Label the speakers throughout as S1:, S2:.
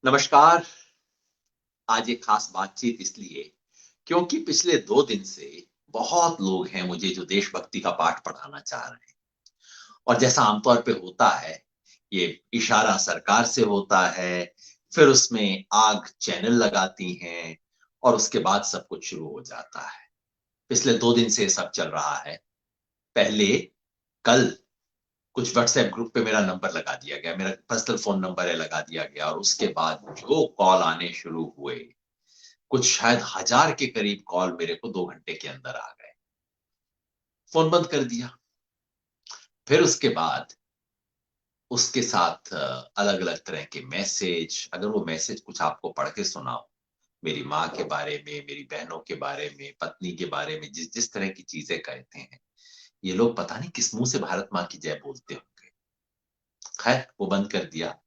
S1: नमस्कार। आज एक खास बातचीत इसलिए क्योंकि पिछले 2 दिन से बहुत लोग हैं मुझे जो देशभक्ति का पाठ पढ़ाना चाह रहे हैं। और जैसा आमतौर पे होता है, ये इशारा सरकार से होता है, फिर उसमें आग चैनल लगाती हैं और उसके बाद सब कुछ शुरू हो जाता है। पिछले 2 दिन से ये सब चल रहा है। पहले कल कुछ व्हाट्सएप ग्रुप पे मेरा नंबर लगा दिया गया, मेरा पर्सनल फ़ोन नंबर है लगा दिया गया और उसके बाद जो कॉल आने शुरू हुए, कुछ शायद 1000 के करीब कॉल मेरे को 2 घंटे के अंदर आ गए। फ़ोन बंद कर दिया। फिर उसके बाद उसके साथ अलग-अलग तरह के मैसेज, अगर वो मैसेज कुछ आपको पढ़ के सुनाऊँ, मेरी माँ के बारे में, मेरी बहनों के बारे में, पत्नी के बारे में जिस-जिस तरह की चीज़ें कहते हैं, ये लोग पता नहीं किस मुँह से भारत माँ की जय बोलते होंगे। खैर वो बंद कर दिया।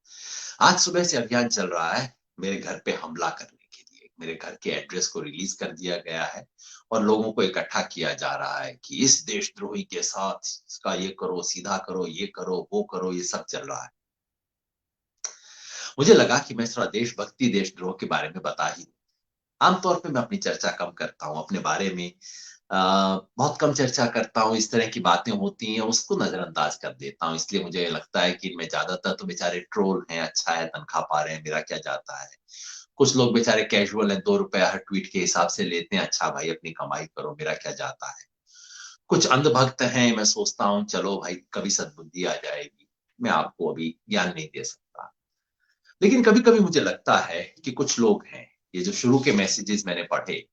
S1: आज सुबह से अभियान चल रहा है मेरे घर पे हमला करने के लिए। मेरे घर के एड्रेस को रिलीज कर दिया गया है और लोगों को इकट्ठा किया जा रहा है कि इस देशद्रोही के साथ इसका ये करो, सीधा करो, ये करो, वो करो, ये सब चल रहा है। मुझे लगा कि मैं थोड़ा देशभक्ति, देशद्रोह के बारे में बता ही दूं। आमतौर पे मैं अपनी चर्चा कम करता हूँ, अपने बारे में अ, बहुत कम चर्चा करता हूँ, इस तरह की बातें होती हैं, उसको नज़रअंदाज कर देता हूँ। इसलिए मुझे लगता है कि इनमें ज़्यादातर तो बेचारे ट्रोल हैं, अच्छा है, तनख्वाह पा रहे हैं, मेरा क्या जाता है। कुछ लोग बेचारे कैजुअल हैं, ₹2 हर ट्वीट के हिसाब से लेते हैं, अच्छा भाई अपनी कमाई करो, मेरा क्या जाता है। कुछ अंधभक्त हैं, मैं सोचता हूँ चलो भाई कभी सद्बुद्धि आ जाएगी, मैं आपको अभी ज्ञान नहीं दे सकता। लेकिन कभी-कभी मुझे लगता है कि कुछ लोग हैं, ये जो शुरू के मैसेजेस मैंने पढ़े,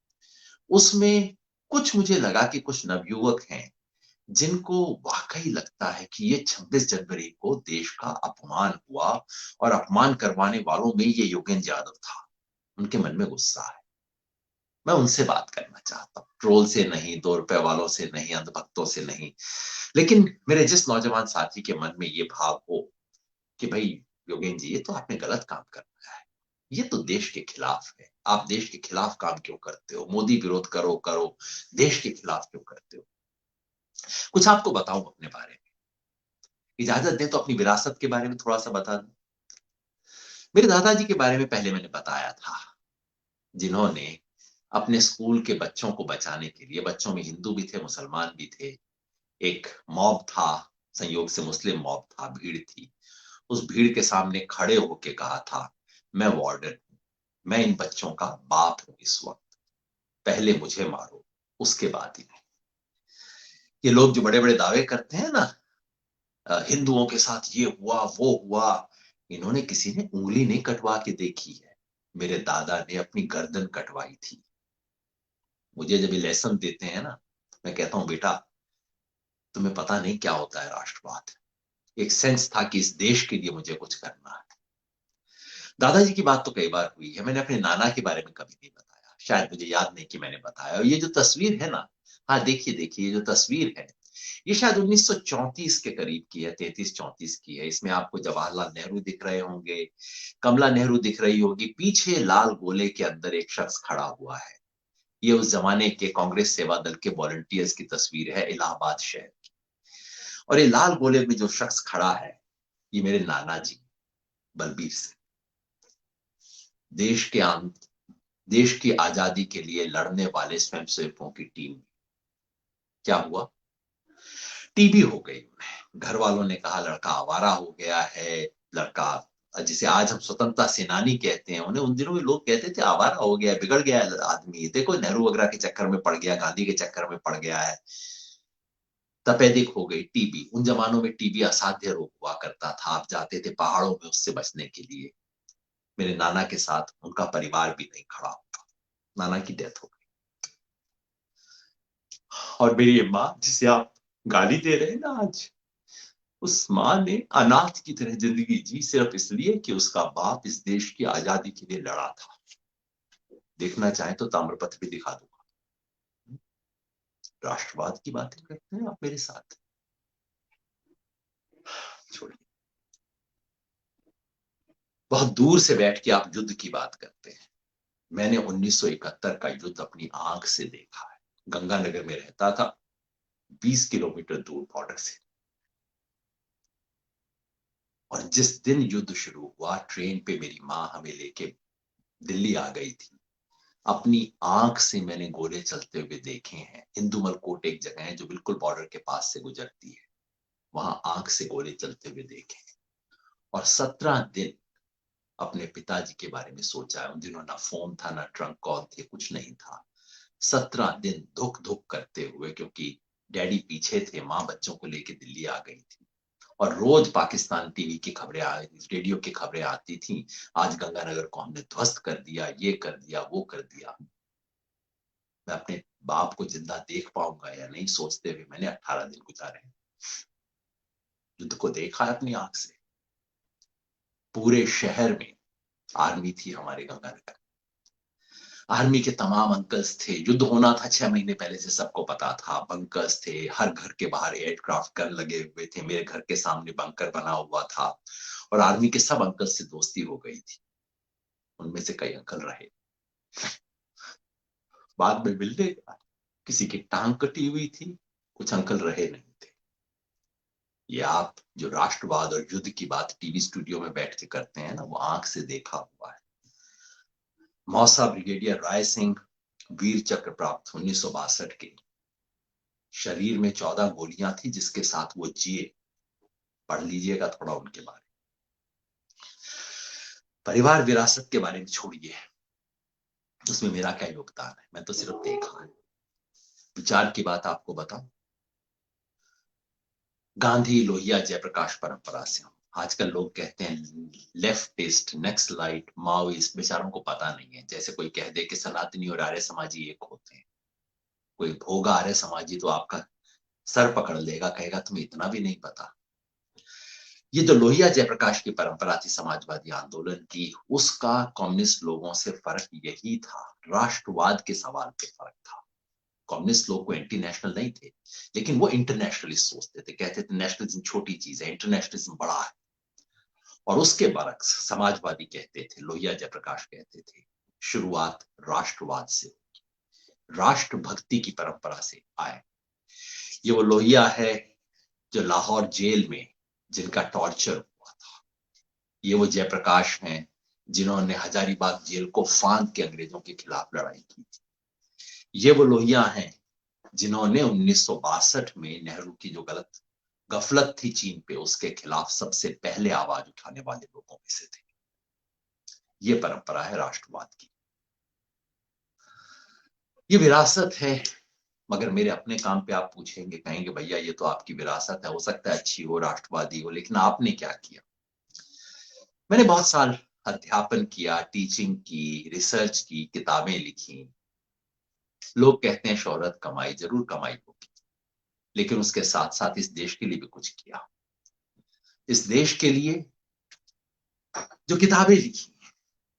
S1: उसमें कुछ मुझे लगा कि कुछ नवयुवक हैं, जिनको वाक़ई लगता है कि ये 26 जनवरी को देश का अपमान हुआ और अपमान करवाने वालों में ये योगेंद्र यादव था। उनके मन में गुस्सा है। मैं उनसे बात करना चाहता हूँ। ट्रोल से नहीं, ₹2 वालों से नहीं, अंधभक्तों से नहीं। लेकिन मेरे जिस नौजवान साथी के मन में ये भाव हो कि भई योगेन जी, ये तो आपने गलत काम कर रखा है। ये तो देश के खिलाफ है। आप देश के खिलाफ काम क्यों करते हो? मोदी विरोध करो, करो, देश के खिलाफ क्यों करते हो? कुछ आपको बताऊँ अपने बारे में। इजाज़त दें तो अपनी विरासत के बारे में थोड़ा-सा बता दूँ। मेरे दादाजी के बारे में पहले मैंने बताया था, जिन्होंने अपने स्कूल के बच्चों को बचाने के लिए, बच्चों में हिंदू भी थे, मुसलमान भी थे, एक मॉब था, संयोग से मुस्लिम मॉब था, भीड़ थी। उस भीड़ के सामने खड़े होके कहा था, मैं वार्डन हूँ, मैं इन बच्चों का बाप हूँ इस वक़्त, पहले मुझे मारो, उसके बाद इन्हें। ये लोग जो बड़े-बड़े दावे करते हैं ना, हिंदुओं के साथ ये हुआ, वो हुआ, इन्होंने किसी ने उँगली नहीं कटवा के देखी है। मेरे दादा ने अपनी गर्दन कटवाई थी। मुझे जब ये लेसन देते हैं ना, मैं कहता हूँ बेटा, तुम्हें पता नहीं क्या होता है राष्ट्रवाद। एक सेंस था कि इस देश के लिए मुझे कुछ करना है। दादाजी की बात तो कई बार हुई है, मैंने अपने नाना के बारे में कभी नहीं बताया। शायद मुझे याद नहीं कि मैंने बताया और ये जो तस्वीर है ना, हाँ, देखिए, ये जो तस्वीर है, ये शायद 1934 के करीब की है, 33-34 की है। इसमें आपको जवाहरलाल नेहरू दिख रहे होंगे, कमला नेहरू दिख रही होगी, पीछे लाल गोले के अंदर एक शख्स खड़ा हुआ है। ये उस ज़माने के कांग्रेस सेवा दल के वॉलंटियर्स की तस्वीर है इलाहाबाद शहर की। और ये लाल गोले में जो शख्स खड़ा है, ये मेरे नाना जी, बलबीर सिंह। देश के आन देश की आज़ादी के लिए लड़ने वाले स्वयंसेवकों की टीम। क्या हुआ? टीबी हो गई उन्हें। घर वालों ने कहा लड़का आवारा हो गया है, लड़का जिसे आज हम स्वतंत्रता सेनानी कहते हैं, उन्हें उन दिनों में लोग कहते थे आवारा हो गया है, बिगड़ गया है आदमी। देखो नेहरू वगैरह के चक्कर में पड़ गया, गांधी के चक्कर में पड़ गया है। तपेदिक हो गई, टीबी। उन ज़मानों में टीबी असाध्य रोग हुआ करता था। आप जाते थे पहाड़ों में उससे बचने के लिए। मेरे नाना के साथ उनका परिवार भी नहीं खड़ा हुआ। नाना की डेथ हो गई। और मेरी माँ जिसे आप गाली दे रहे हैं ना आज, उस माँ ने अनाथ की तरह ज़िंदगी जी सिर्फ़ इसलिए कि उसका बाप इस देश की आज़ादी के लिए लड़ा था। देखना चाहें तो ताम्रपत्र भी दिखा दूँगा। राष्ट्रवाद की बातें करते हैं आप मेरे साथ। छोड़िए, बहुत दूर से बैठ के आप युद्ध की बात करते हैं। मैंने 1971 का युद्ध अपनी आँख से देखा है। गंगानगर में रहता था, 20 किलोमीटर दूर बॉर्डर से। और जिस दिन युद्ध शुरू हुआ, ट्रेन पे मेरी माँ हमें लेके दिल्ली आ गई थी। अपनी आंख से मैंने गोले चलते हुए देखे हैं। इंदुमल कोट एक जगह है जो बिल्कुल बॉर्डर के पास से गुजरती है, वहां आंख से गोले चलते हुए देखे हैं। और 17 दिन अपने पिताजी के बारे में सोचा है। उन दिनों ना फोन था, ना ट्रंक कॉल थे, कुछ नहीं था। 17 दिन धुक धुक करते हुए, क्योंकि डैडी पीछे थे, माँ बच्चों को लेके दिल्ली आ गई थी। और रोज पाकिस्तान टीवी की खबरें रेडियो की खबरें आती थी, आज गंगानगर को हमने ध्वस्त कर दिया, ये कर दिया, वो कर दिया। मैं अपने बाप को जिंदा देख पाऊंगा या नहीं सोचते हुए मैंने 18 दिन गुजारे। युद्ध को देखा है अपनी आंख से। पूरे शहर में आर्मी थी हमारे गंगानगर। आर्मी के तमाम अंकल्स थे। युद्ध होना था 6 महीने पहले से, सबको पता था। बंकर्स थे, हर घर के बाहर एयरक्राफ्ट गन लगे हुए थे। मेरे घर के सामने बंकर बना हुआ था और आर्मी के सब अंकल से दोस्ती हो गई थी। उनमें से कई अंकल रहे, बाद में मिलने गया, किसी की टांग कटी हुई थी, कुछ अंकल रहे नहीं थे। ये आप जो राष्ट्रवाद और युद्ध की बात टीवी स्टूडियो में बैठ के करते हैं ना, वो आंख से देखा हुआ है। मौसा ब्रिगेडियर राय सिंह वीर चक्र प्राप्त 1962 के। शरीर में 14 गोलियां थी जिसके साथ वो जिए। पढ़ लीजिएगा थोड़ा उनके बारे में। परिवार विरासत के बारे में छोड़िए, उसमें मेरा क्या योगदान है, मैं तो सिर्फ देखा है। विचार की बात आपको बताऊं, गांधी लोहिया जयप्रकाश परंपरा से हूं। आजकल लोग कहते हैं लेफ्टिस्ट, नक्सलाइट, माओइस्ट, बेचारों को पता नहीं है। जैसे कोई कह दे कि सनातनी और आर्य समाजी एक होते हैं। कोई भोगा आर्य समाजी तो आपका सर पकड़ लेगा, कहेगा तुम्हें इतना भी नहीं पता। ये जो लोहिया जयप्रकाश की परंपरा थी समाजवादी आंदोलन की, उसका कम्युनिस्ट लोगों से फर्क यही था, राष्ट्रवाद के सवाल पे फर्क था। कम्युनिस्ट लोग को एंटी नेशनल नहीं थे, लेकिन वो इंटरनेशनलिस्ट सोचते थे। कहते थे नेशनलिज्म छोटी चीज है, इंटरनेशनलिज्म बड़ा है। और उसके बरक्स समाजवादी कहते थे, लोहिया जयप्रकाश कहते थे, शुरुआत राष्ट्रवाद से, राष्ट्रभक्ति की परंपरा से आए। ये वो लोहिया है जो लाहौर जेल में जिनका टॉर्चर हुआ था। ये वो जयप्रकाश हैं जिन्होंने हजारीबाग जेल को फांद के अंग्रेजों के खिलाफ लड़ाई की थी। ये वो लोहिया हैं जिन्होंने 1962 में नेहरू की जो गफलत थी चीन पे, उसके खिलाफ सबसे पहले आवाज उठाने वाले लोगों में से थे। ये परंपरा है राष्ट्रवाद की, ये विरासत है। मगर मेरे अपने काम पे आप पूछेंगे, कहेंगे भैया ये तो आपकी विरासत है, हो सकता है अच्छी हो, राष्ट्रवादी हो, लेकिन आपने क्या किया? मैंने बहुत साल अध्यापन किया, टीचिंग की, रिसर्च की, किताबें लिखी। लोग कहते हैं शोहरत कमाई, जरूर कमाई होगी, लेकिन उसके साथ साथ इस देश के लिए भी कुछ किया। इस देश के लिए जो किताबें लिखी,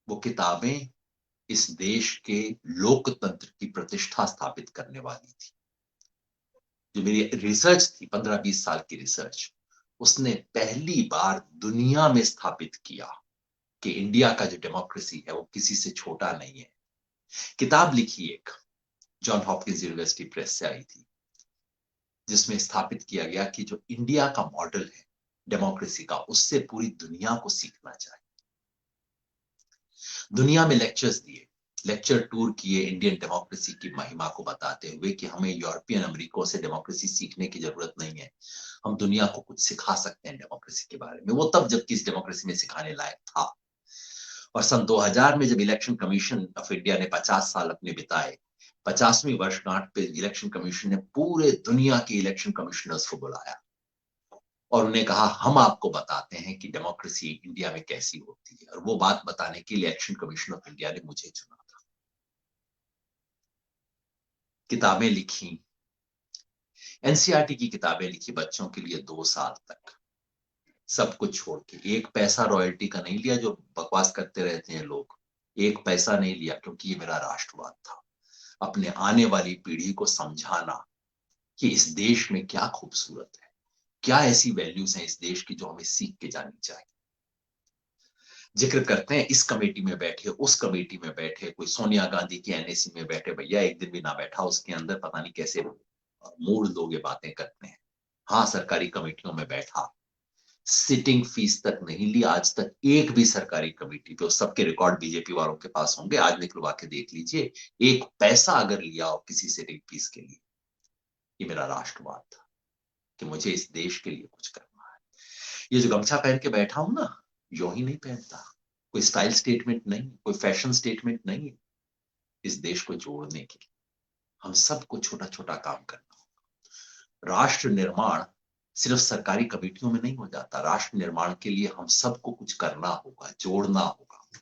S1: वो किताबें इस देश के लोकतंत्र की प्रतिष्ठा स्थापित करने वाली थी। जो मेरी रिसर्च थी, 15-20 साल की रिसर्च, उसने पहली बार दुनिया में स्थापित किया कि इंडिया का जो डेमोक्रेसी है वो किसी से छोटा नहीं है। किताब लिखी एक, जॉन हॉपकिंस यूनिवर्सिटी प्रेस से आई थी, जिसमें स्थापित किया गया कि जो इंडिया का मॉडल है डेमोक्रेसी का, उससे पूरी दुनिया को सीखना चाहिए। दुनिया में लेक्चर्स दिए, लेक्चर टूर किए, इंडियन डेमोक्रेसी की महिमा को बताते हुए कि हमें यूरोपियन अमेरिकों से डेमोक्रेसी सीखने की जरूरत नहीं है, हम दुनिया को कुछ सिखा सकते हैं डेमोक्रेसी के बारे में। वो तब जबकि इस डेमोक्रेसी में सिखाने लायक था। और सन 2000 में जब इलेक्शन कमीशन ऑफ इंडिया ने 50 साल अपने बिताए, 50वीं वर्षगांठ पे इलेक्शन कमीशन ने पूरे दुनिया के इलेक्शन कमिश्नर्स को बुलाया और उन्हें कहा हम आपको बताते हैं कि डेमोक्रेसी इंडिया में कैसी होती है। और वो बात बताने के लिए इलेक्शन कमीशन ऑफ इंडिया ने मुझे चुना था। किताबें लिखी, एनसीईआरटी की किताबें लिखी बच्चों के लिए 2 साल तक, सब कुछ छोड़ के। एक पैसा रॉयल्टी का नहीं लिया जो बकवास करते रहते हैं लोग, एक पैसा नहीं लिया, क्योंकि ये मेरा राष्ट्रवाद था। अपने आने वाली पीढ़ी को समझाना कि इस देश में क्या खूबसूरत है, क्या ऐसी वैल्यूज हैं इस देश की जो हमें सीख के जानी चाहिए। जिक्र करते हैं इस कमेटी में बैठे, उस कमेटी में बैठे, कोई सोनिया गांधी की एनएसी में बैठे, भैया एक दिन भी ना बैठा उसके अंदर, पता नहीं कैसे मूड लोग ये बातें करते हैं। हाँ, सरकारी कमेटियों में बैठा, सिटिंग फीस तक नहीं ली आज तक एक भी सरकारी कमेटी पे। सबके रिकॉर्ड बीजेपी वालों के पास होंगे, आज निकलवा के देख लीजिए, एक पैसा अगर लिया हो किसी सिटिंग फीस के लिए। ये मेरा राष्ट्रवाद था कि मुझे इस देश के लिए कुछ करना है। ये जो गमछा पहन के बैठा हूं ना, यूं ही नहीं पहनता, कोई स्टाइल स्टेटमेंट नहीं, कोई फैशन स्टेटमेंट नहीं है। इस देश को जोड़ने के लिए हम सबको छोटा छोटा काम करना होगा। राष्ट्र निर्माण सिर्फ सरकारी कमेटियों में नहीं हो जाता, राष्ट्र निर्माण के लिए हम सबको कुछ करना होगा, जोड़ना होगा।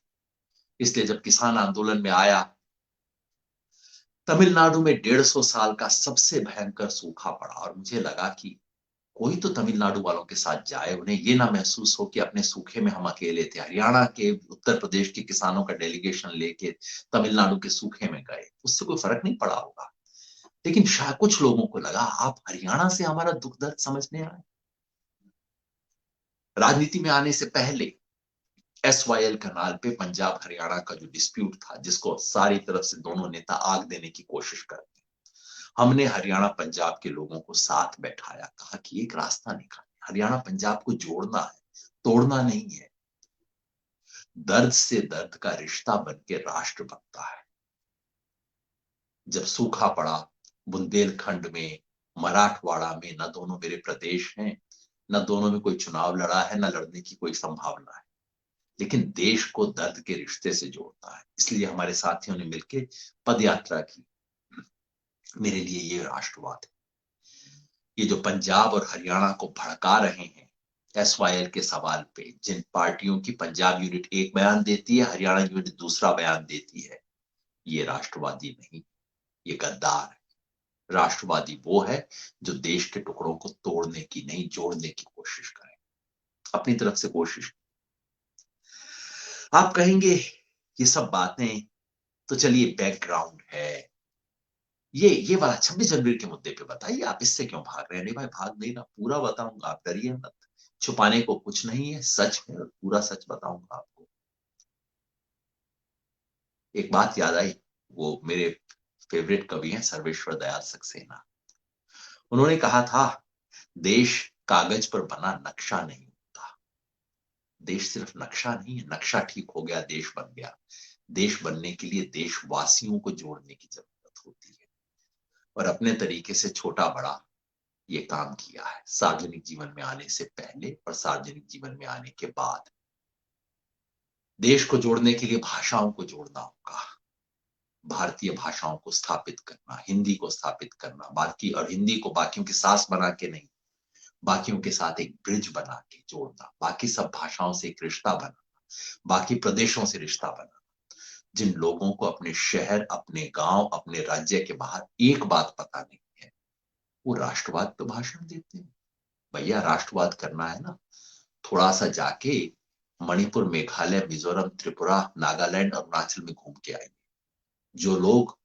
S1: इसलिए जब किसान आंदोलन में आया, तमिलनाडु में 150 साल का सबसे भयंकर सूखा पड़ा और मुझे लगा कि कोई तो तमिलनाडु वालों के साथ जाए, उन्हें ये ना महसूस हो कि अपने सूखे में हम अकेले थे। हरियाणा के, उत्तर प्रदेश के किसानों का डेलीगेशन लेके तमिलनाडु के सूखे में गए, उससे कोई फर्क नहीं पड़ा होगा। लेकिन शायद कुछ लोगों को लगा आप हरियाणा से हमारा दुख दर्द समझने आए। राजनीति में आने से पहले SYL कनाल पे पंजाब हरियाणा का जो डिस्प्यूट था, जिसको सारी तरफ से दोनों नेता आग देने की कोशिश करते, हमने हरियाणा पंजाब के लोगों को साथ बैठाया, कहा कि एक रास्ता निकालें, हरियाणा पंजाब को जोड़ना है, तोड़ना नहीं है। दर्द से दर्द का रिश्ता बन के राष्ट्र बनता है। जब सूखा पड़ा बुंदेलखंड में, मराठवाड़ा में, न दोनों मेरे प्रदेश हैं, न दोनों में कोई चुनाव लड़ा है, न लड़ने की कोई संभावना है, लेकिन देश को दर्द के रिश्ते से जोड़ता है। इसलिए हमारे साथियों ने मिलकर पदयात्रा की। मेरे लिए ये राष्ट्रवाद है। ये जो पंजाब और हरियाणा को भड़का रहे हैं SYL के सवाल पे, जिन पार्टियों की पंजाब यूनिट एक बयान देती है, हरियाणा यूनिट दूसरा बयान देती है, ये राष्ट्रवादी नहीं, ये गद्दार है। राष्ट्रवादी वो है जो देश के टुकड़ों को तोड़ने की नहीं, जोड़ने की कोशिश करे, अपनी तरफ से कोशिश। आप कहेंगे ये सब बातें तो चलिए बैकग्राउंड है, ये वाला 26 जनवरी के मुद्दे पे बताइए, आप इससे क्यों भाग रहे हैं? नहीं भाई, भाग नहीं ना, पूरा बताऊंगा, आप डरिए मत। छुपाने को कुछ नहीं है, सच है, पूरा सच बताऊंगा आपको। एक बात याद आई, वो मेरे फेवरेट कवि हैं सर्वेश्वर दयाल सक्सेना। उन्होंने कहा था, देश कागज पर बना नक्शा नहीं होता। देश सिर्फ नक्शा नहीं है, नक्शा ठीक हो गया, देश बन गया। देश बनने के लिए देशवासियों को जोड़ने की जरूरत होती है, और अपने तरीके से छोटा बड़ा ये काम किया है, सार्वजनिक जीवन में आने से पहले और सार्वजनिक जीवन में आने के बाद। देश को जोड़ने के लिए भाषाओं को जोड़ना होगा, भारतीय भाषाओं को स्थापित करना, हिंदी को स्थापित करना, बाकी, और हिंदी को बाकियों की सास बना के नहीं, बाकियों के साथ एक ब्रिज बना के जोड़ना, बाकी सब भाषाओं से एक रिश्ता बनाना, बाकी प्रदेशों से रिश्ता बनाना। जिन लोगों को अपने शहर, अपने गांव, अपने राज्य के बाहर एक बात पता नहीं है, वो राष्ट्रवाद पे भाषण देते हैं। भैया, राष्ट्रवाद करना है ना, थोड़ा सा जाके मणिपुर, मेघालय, मिजोरम, त्रिपुरा, नागालैंड, अरुणाचल में घूम के आएंगे। जो लोग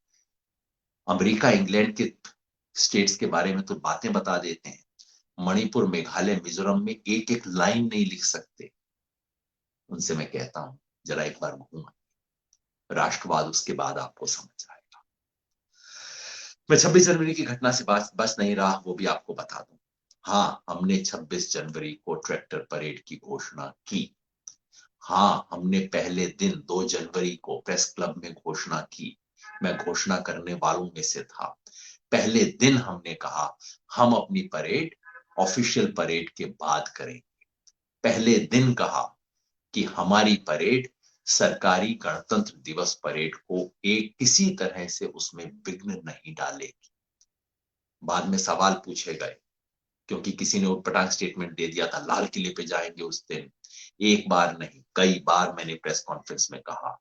S1: अमेरिका, इंग्लैंड के स्टेट्स के बारे में तो बातें बता देते हैं, मणिपुर, मेघालय, मिजोरम में एक एक लाइन नहीं लिख सकते, उनसे मैं कहता हूं जरा एक बार घूम, राष्ट्रवाद उसके बाद आपको समझ आएगा। मैं 26 जनवरी की घटना से बच नहीं रहा, वो भी आपको बता दूं। हाँ, हमने 26 जनवरी को ट्रैक्टर परेड की घोषणा की। हाँ, हमने पहले दिन 2 जनवरी को प्रेस क्लब में घोषणा की। मैं घोषणा करने वालों में से था। पहले दिन हमने कहा हम अपनी परेड ऑफिशियल परेड के बाद करेंगे। पहले दिन कहा कि हमारी परेड सरकारी गणतंत्र दिवस परेड को एक किसी तरह से उसमें विघ्न नहीं डालेगी। बाद में सवाल पूछे गए, क्योंकि किसी ने उटपटांग स्टेटमेंट दे दिया था, लाल किले पे जाएंगे उस दिन। एक बार नहीं, कई बार मैंने प्रेस कॉन्फ्रेंस में कहा,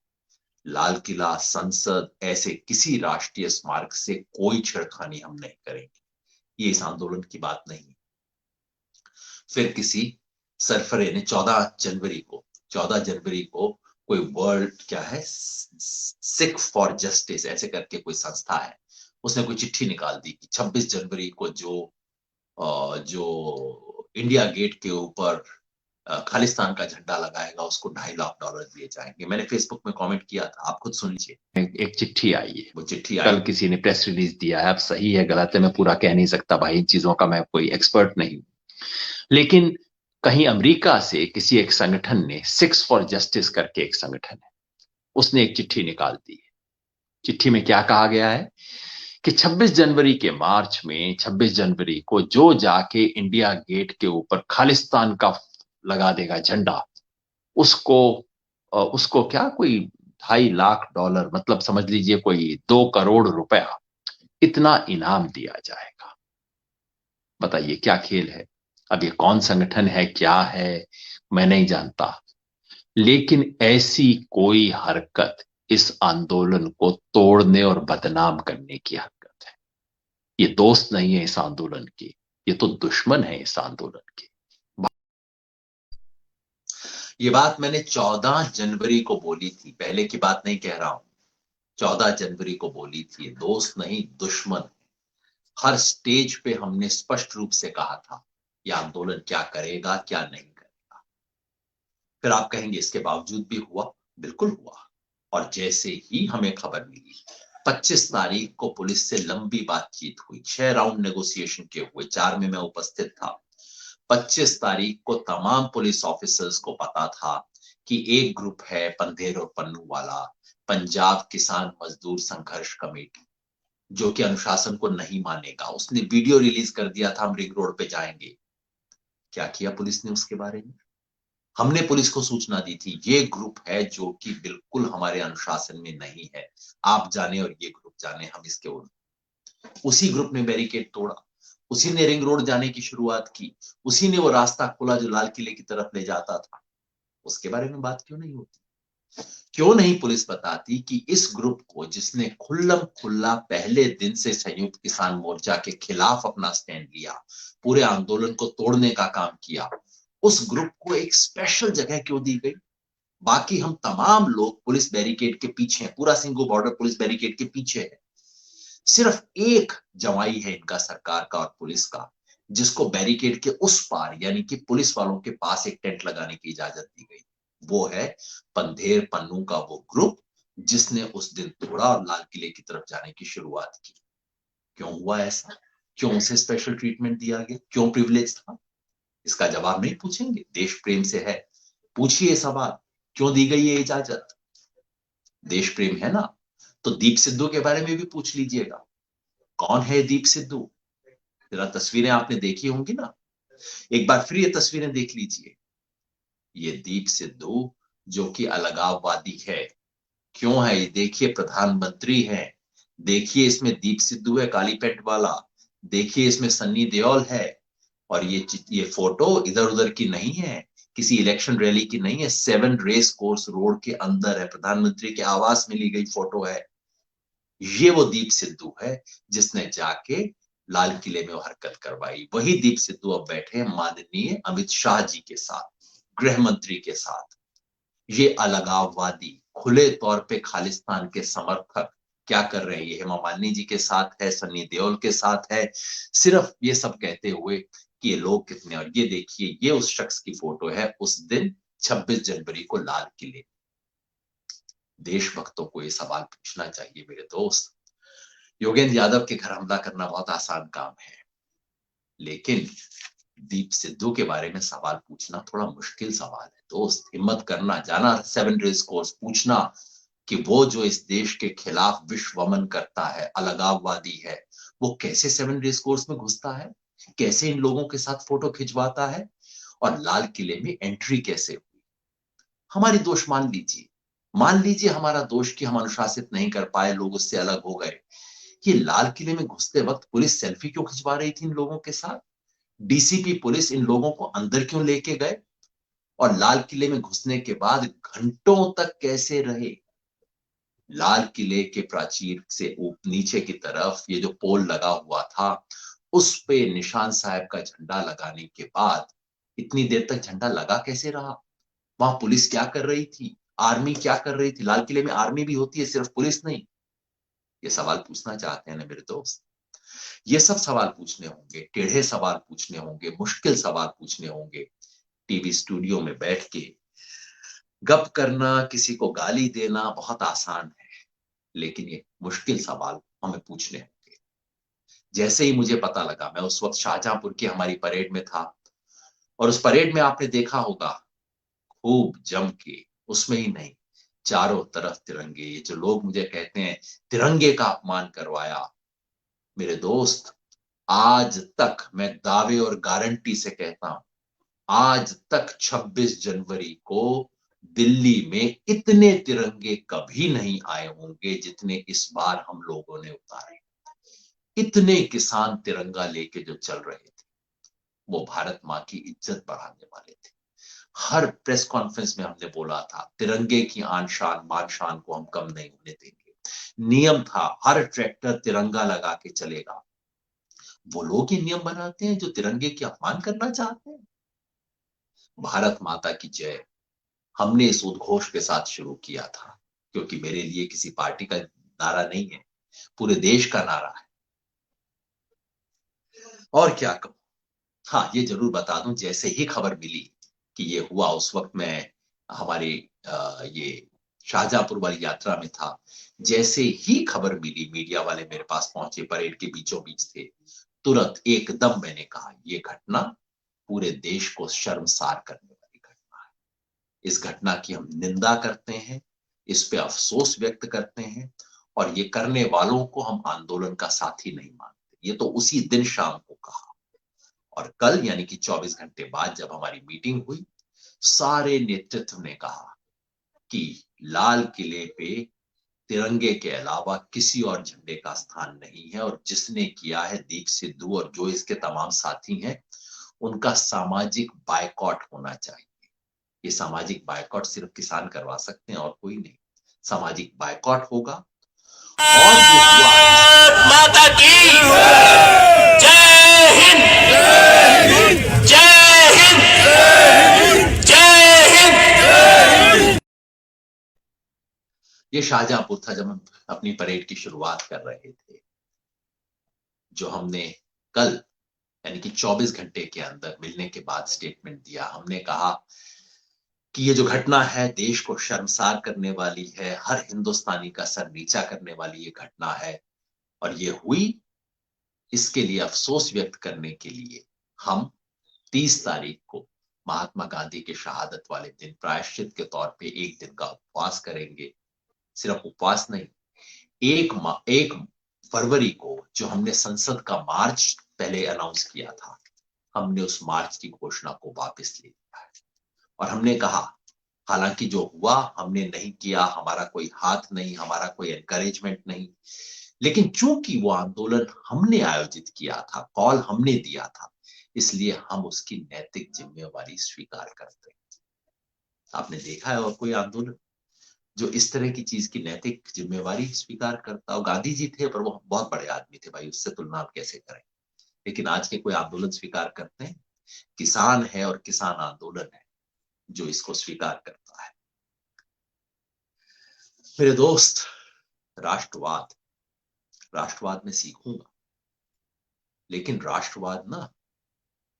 S1: लाल किला, संसद, ऐसे किसी राष्ट्रीय स्मारक से कोई छेड़खानी हम नहीं करेंगे, ये इस आंदोलन की बात नहीं। फिर किसी सरफरे ने 14 जनवरी को कोई वर्ल्ड क्या है, सिख फॉर जस्टिस ऐसे करके कोई संस्था है, उसने कोई चिट्ठी निकाल दी कि 26 जनवरी को जो इंडिया गेट के ऊपर खालिस्तान का झंडा लगाएगा उसको $2.5 लाख दिए जाएंगे। मैंने फेसबुक में कमेंट किया था, आप खुद सुन लीजिए।
S2: एक चिट्ठी आई है,
S1: वो चिट्ठी
S2: कल किसी ने प्रेस रिलीज दिया है। अब सही है गलत है मैं पूरा कह नहीं सकता भाई, इन चीजों का मैं कोई एक्सपर्ट नहीं हूं, लेकिन कहीं अमेरिका से किसी एक संगठन ने, सिक्स फॉर जस्टिस करके एक संगठन है, उसने एक चिट्ठी निकाल दी है। चिट्ठी में क्या कहा गया है कि 26 जनवरी के मार्च में, 26 जनवरी को जो जाके इंडिया गेट के ऊपर खालिस्तान का लगा देगा झंडा, उसको उसको क्या कोई $2.5 लाख, मतलब समझ लीजिए कोई 2 करोड़ रुपया, इतना इनाम दिया जाएगा। बताइए क्या खेल है। अब ये कौन संगठन है, क्या है, मैं नहीं जानता, लेकिन ऐसी कोई हरकत इस आंदोलन को तोड़ने और बदनाम करने की हरकत है। ये दोस्त नहीं है इस आंदोलन की, ये तो दुश्मन है इस आंदोलन के।
S1: ये बात मैंने 14 जनवरी को बोली थी, पहले की बात नहीं कह रहा हूं। 14 जनवरी को बोली थी, दोस्त नहीं दुश्मन। हर स्टेज पे हमने स्पष्ट रूप से कहा था यह आंदोलन क्या करेगा, क्या नहीं करेगा। फिर आप कहेंगे इसके बावजूद भी हुआ। बिल्कुल हुआ। और जैसे ही हमें खबर मिली, 25 तारीख को पुलिस से लंबी बातचीत हुई, 6 राउंड नेगोशिएशन के हुए, 4 में मैं उपस्थित था। 25 तारीख को तमाम पुलिस ऑफिसर्स को पता था कि एक ग्रुप है पंधेर और पन्नू वाला, पंजाब किसान मजदूर संघर्ष कमेटी, जो कि अनुशासन को नहीं मानेगा। उसने वीडियो रिलीज कर दिया था, हम रिंग रोड पे जाएंगे। क्या किया पुलिस ने उसके बारे में? हमने पुलिस को सूचना दी थी ये ग्रुप है जो कि बिल्कुल हमारे अनुशासन में नहीं है, आप जाने और ये ग्रुप जाने, हम इसके उसी ग्रुप ने बैरिकेड तोड़ा, उसी ने रिंग रोड जाने की शुरुआत की, उसी ने वो रास्ता खोला जो लाल किले की तरफ ले जाता था। उसके बारे में बात क्यों नहीं होती? क्यों नहीं पुलिस बताती कि इस ग्रुप को, जिसने खुल्लम खुल्ला पहले दिन से संयुक्त किसान मोर्चा के खिलाफ अपना स्टैंड लिया, पूरे आंदोलन को तोड़ने का काम किया, उस ग्रुप को एक स्पेशल जगह क्यों दी गई? बाकी हम तमाम लोग पुलिस बैरिकेड के पीछे हैं, पूरा सिंगू बॉर्डर पुलिस बैरिकेड के पीछे है। सिर्फ एक जवाई है इनका, सरकार का और पुलिस का, जिसको बैरिकेड के उस पार यानी कि पुलिस वालों के पास एक टेंट लगाने की इजाजत दी गई। वो है पंधेर पन्नू का वो ग्रुप, जिसने उस दिन तोड़ा और लाल किले की तरफ जाने की शुरुआत की। क्यों हुआ ऐसा? क्यों उसे स्पेशल ट्रीटमेंट दिया गया? क्यों प्रिविलेज था? इसका जवाब नहीं पूछेंगे? देश प्रेम से है, पूछिए सवाल, क्यों दी गई ये इजाजत? देश प्रेम है ना, तो दीप सिद्धू के बारे में भी पूछ लीजिएगा। कौन है दीप सिद्धू? जरा तस्वीरें आपने देखी होंगी ना, एक बार फिर ये तस्वीरें देख लीजिए। ये दीप सिद्धू जो कि अलगाववादी है। क्यों है ये? देखिए प्रधानमंत्री है, देखिए इसमें दीप सिद्धू है काली पेंट वाला, देखिए इसमें सन्नी देओल है। और ये फोटो इधर उधर की नहीं है, किसी इलेक्शन रैली की नहीं है, 7 रेस कोर्स रोड के अंदर है, प्रधानमंत्री के आवास में ली गई फोटो है। ये वो दीप सिद्धू है जिसने जाके लाल किले में वो हरकत करवाई। वही दीप सिद्धू अब बैठे हैं माननीय अमित शाह जी के साथ, गृह मंत्री के साथ। ये अलगाववादी, खुले तौर पे खालिस्तान के समर्थक क्या कर रहे हैं? ये हेमा मालिनी जी के साथ है, सन्नी देओल के साथ है, सिर्फ ये सब कहते हुए कि ये लोग कितने। और ये देखिए, ये उस शख्स की फोटो है उस दिन 26 जनवरी को लाल किले। देशभक्तों को ये सवाल पूछना चाहिए मेरे दोस्त। योगेंद्र यादव के घर हमला करना बहुत आसान काम है, लेकिन दीप सिद्धू के बारे में सवाल पूछना थोड़ा मुश्किल सवाल है दोस्त। हिम्मत करना, जाना 7 रेस कोर्स, पूछना कि वो जो इस देश के खिलाफ विश्वमन करता है, अलगाववादी है, वो कैसे 7 रेस कोर्स में घुसता है, कैसे इन लोगों के साथ फोटो खिंचवाता है, और लाल किले में एंट्री कैसे हुई। हमारी दोष मान लीजिए, मान लीजिए हमारा दोष कि हम अनुशासित नहीं कर पाए, लोग उससे अलग हो गए। ये लाल किले में घुसते वक्त पुलिस सेल्फी क्यों खिंचवा रही थी इन लोगों के साथ? डीसीपी पुलिस इन लोगों को अंदर क्यों लेके गए? और लाल किले में घुसने के बाद घंटों तक कैसे रहे? लाल किले के प्राचीर से नीचे की तरफ ये जो पोल लगा हुआ था, उस पे निशान साहब का झंडा लगाने के बाद इतनी देर तक झंडा लगा कैसे रहा? वहां पुलिस क्या कर रही थी? आर्मी क्या कर रही थी? लाल किले में आर्मी भी होती है, सिर्फ पुलिस नहीं। ये सवाल पूछना चाहते हैं ना मेरे दोस्त? ये सब सवाल पूछने होंगे, टेढ़े सवाल पूछने होंगे, मुश्किल सवाल पूछने होंगे। टीवी स्टूडियो में बैठ के गप करना, किसी को गाली देना बहुत आसान है, लेकिन ये मुश्किल सवाल हमें पूछने होंगे। जैसे ही मुझे पता लगा, मैं उस वक्त शाहजहांपुर की हमारी परेड में था, और उस परेड में आपने देखा होगा खूब जम के, उसमें ही नहीं, चारों तरफ तिरंगे। ये जो लोग मुझे कहते हैं तिरंगे का अपमान करवाया, मेरे दोस्त, आज तक मैं दावे और गारंटी से कहता हूं, आज तक 26 जनवरी को दिल्ली में इतने तिरंगे कभी नहीं आए होंगे जितने इस बार हम लोगों ने उतारे। इतने किसान तिरंगा लेके जो चल रहे थे, वो भारत माँ की इज्जत बढ़ाने वाले थे। हर प्रेस कॉन्फ्रेंस में हमने बोला था तिरंगे की आन शान मान शान को हम कम नहीं होने देंगे। नियम था हर ट्रैक्टर तिरंगा लगा के चलेगा। वो लोग ये नियम बनाते हैं जो तिरंगे की अपमान करना चाहते हैं। भारत माता की जय हमने इस उद्घोष के साथ शुरू किया था, क्योंकि मेरे लिए किसी पार्टी का नारा नहीं है, पूरे देश का नारा है। और क्या कहूं, हाँ ये जरूर बता दूं, जैसे ही खबर मिली कि ये हुआ, उस वक्त मैं हमारी ये शाहजहांपुर वाली यात्रा में था। जैसे ही खबर मिली, मीडिया वाले मेरे पास पहुंचे, परेड के बीचों बीच थे, तुरंत एकदम मैंने कहा ये घटना पूरे देश को शर्मसार करने वाली घटना है। इस घटना की हम निंदा करते हैं, इस पे अफसोस व्यक्त करते हैं, और ये करने वालों को हम आंदोलन का साथी नहीं मानते। ये तो उसी दिन शाम को कहा, और कल यानी कि 24 घंटे बाद जब हमारी मीटिंग हुई, सारे नेतृत्व ने कहा कि लाल किले पे तिरंगे के अलावा किसी और झंडे का स्थान नहीं है, और जिसने किया है, दीप सिद्धू और जो इसके तमाम साथी हैं, उनका सामाजिक बायकॉट होना चाहिए। ये सामाजिक बायकॉट सिर्फ किसान करवा सकते हैं और कोई नहीं। सामाजिक बायकॉट होगा। और ये हुआ माता की जय हिंद, जय हिंद, जय हिंद। ये शाहजहांपुर था जब हम अपनी परेड की शुरुआत कर रहे थे, जो हमने कल यानी कि 24 घंटे के अंदर मिलने के बाद स्टेटमेंट दिया। हमने कहा कि ये जो घटना है देश को शर्मसार करने वाली है, हर हिंदुस्तानी का सर नीचा करने वाली ये घटना है, और ये हुई, इसके लिए अफसोस व्यक्त करने के लिए हम 30 तारीख को महात्मा गांधी के शहादत वाले दिन प्रायश्चित के तौर पे एक दिन का उपवास करेंगे। सिर्फ उपवास नहीं, एक फरवरी को जो हमने संसद का मार्च पहले अनाउंस किया था, हमने उस मार्च की घोषणा को वापस ले लिया है। और हमने कहा, हालांकि जो हुआ हमने नहीं किया, हमारा कोई हाथ नहीं, हमारा कोई एनकरेजमेंट नहीं, लेकिन चूंकि वो आंदोलन हमने आयोजित किया था, कॉल हमने दिया था, इसलिए हम उसकी नैतिक जिम्मेवारी स्वीकार करते हैं। आपने देखा है और कोई आंदोलन जो इस तरह की चीज की नैतिक जिम्मेवारी स्वीकार करता हो? गांधी जी थे, पर वो बहुत बड़े आदमी थे भाई, उससे तुलना आप कैसे करें। लेकिन आज के कोई आंदोलन स्वीकार करते हैं? किसान है और किसान आंदोलन है जो इसको स्वीकार करता है। मेरे दोस्त, राष्ट्रवाद, राष्ट्रवाद में सीखूंगा, लेकिन राष्ट्रवाद ना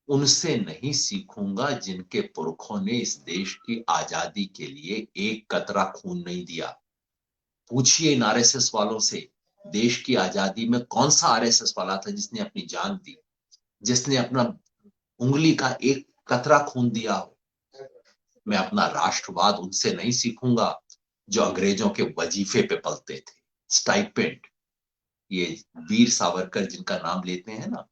S1: उनसे नहीं सीखूंगा जिनके पुरखों ने इस देश की आजादी के लिए एक कतरा खून नहीं दिया। पूछिए इन आरएसएस वालों से, देश की आजादी में कौन सा आरएसएस वाला था जिसने अपनी जान दी, जिसने अपना उंगली का एक कतरा खून दिया हो। मैं अपना राष्ट्रवाद उनसे नहीं सीखूंगा जो अंग्रेजों के वजीफे पे पलते थे, स्टाइपेंड। ये वीर सावरकर जिनका नाम लेते हैं ना,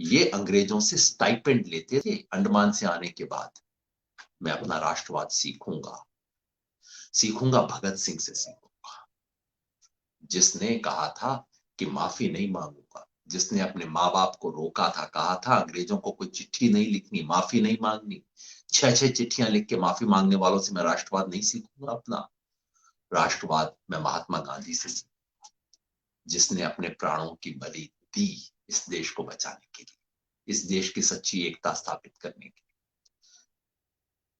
S1: ये अंग्रेजों से स्टाइपेंड लेते थे अंडमान से आने के बाद। मैं अपना राष्ट्रवाद सीखूंगा, सीखूंगा भगत सिंह से सीखूंगा, जिसने कहा था कि माफी नहीं मांगूंगा, जिसने अपने माँ बाप को रोका था, कहा था अंग्रेजों को कोई चिट्ठी नहीं लिखनी, माफी नहीं मांगनी। 6-6 चिट्ठियां लिख के माफी मांगने वालों से मैं राष्ट्रवाद नहीं सीखूंगा। अपना राष्ट्रवाद मैं महात्मा गांधी से सीखूंगा, जिसने अपने प्राणों की बलि दी इस देश को बचाने के लिए, इस देश की सच्ची एकता स्थापित करने के लिए।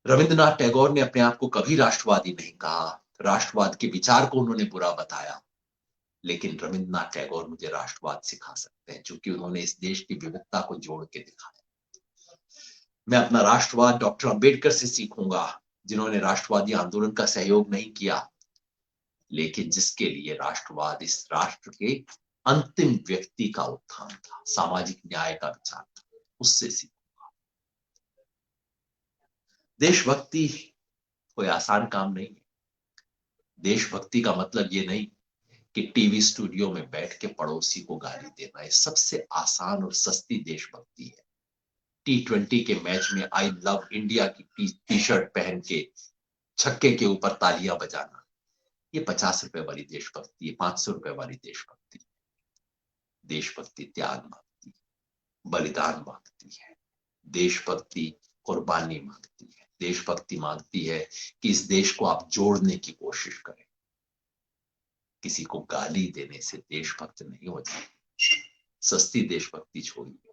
S1: रविंद्रनाथ टैगोर ने अपने आप को कभी राष्ट्रवादी नहीं कहा, राष्ट्रवाद के विचार को उन्होंने बुरा बताया, लेकिन रविंद्रनाथ टैगोर मुझे राष्ट्रवाद सिखा सकते हैं, क्योंकि उन्होंने इस देश की विविधता को जोड़ के दिखाया। मैं अपना राष्ट्रवाद डॉक्टर अंबेडकर से सीखूंगा, जिन्होंने राष्ट्रवादी आंदोलन का सहयोग नहीं किया, लेकिन जिसके लिए राष्ट्रवाद इस राष्ट्र के अंतिम व्यक्ति का उत्थान था, सामाजिक न्याय का विचार था, उससे सीखूंगा। देशभक्ति कोई आसान काम नहीं है। देशभक्ति का मतलब ये नहीं कि टीवी स्टूडियो में बैठ के पड़ोसी को गाली देना। ये सबसे आसान और सस्ती देशभक्ति है। T20 के मैच में आई लव इंडिया की टी शर्ट पहन के छक्के के ऊपर तालियां बजाना, ये 50 रुपए वाली देशभक्ति है, 500 रुपए वाली देशभक्ति। देशभक्ति त्याग मांगती है, बलिदान मांगती है। देशभक्ति कुर्बानी मांगती है। देशभक्ति मांगती है कि इस देश को आप जोड़ने की कोशिश करें। किसी को गाली देने से देशभक्त नहीं हो जाए। सस्ती देशभक्ति छोड़िए।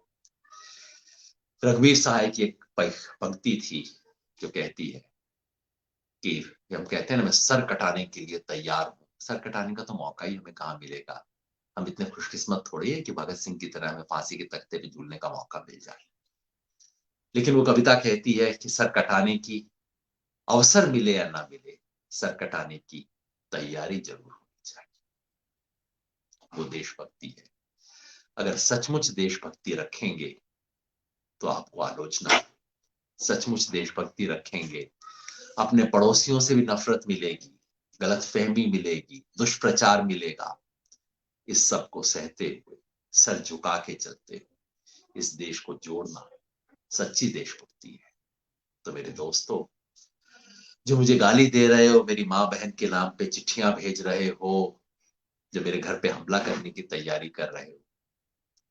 S1: रघुवीर सहाय की एक पंक्ति थी जो कहती है कि हम कहते हैं ना, मैं सर कटाने के लिए तैयार हूं। सर कटाने का तो मौका ही हमें कहाँ मिलेगा। हम इतने खुशकिस्मत थोड़ी है कि भगत सिंह की तरह हमें फांसी के तख्ते पे झूलने का मौका मिल जाए। लेकिन वो कविता कहती है कि सर कटाने की अवसर मिले या ना मिले, सर कटाने की तैयारी जरूर होनी चाहिए। वो देशभक्ति है। अगर सचमुच देशभक्ति रखेंगे तो आपको आलोचना, सचमुच देशभक्ति रखेंगे, अपने पड़ोसियों से भी नफरत मिलेगी, गलतफहमी मिलेगी, दुष्प्रचार मिलेगा। इस सब को सहते हुए, सर झुका के चलते हुए इस देश को जोड़ना सच्ची देशभक्ति है। तो मेरे दोस्तों, जो मुझे गाली दे रहे हो, मेरी माँ बहन के नाम पे चिट्ठियां भेज रहे हो, जो मेरे घर पे हमला करने की तैयारी कर रहे हो,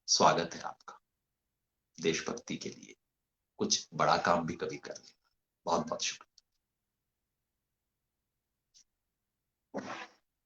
S1: स्वागत है आपका। देशभक्ति के लिए कुछ बड़ा काम भी कभी कर लेना। बहुत बहुत शुक्रिया।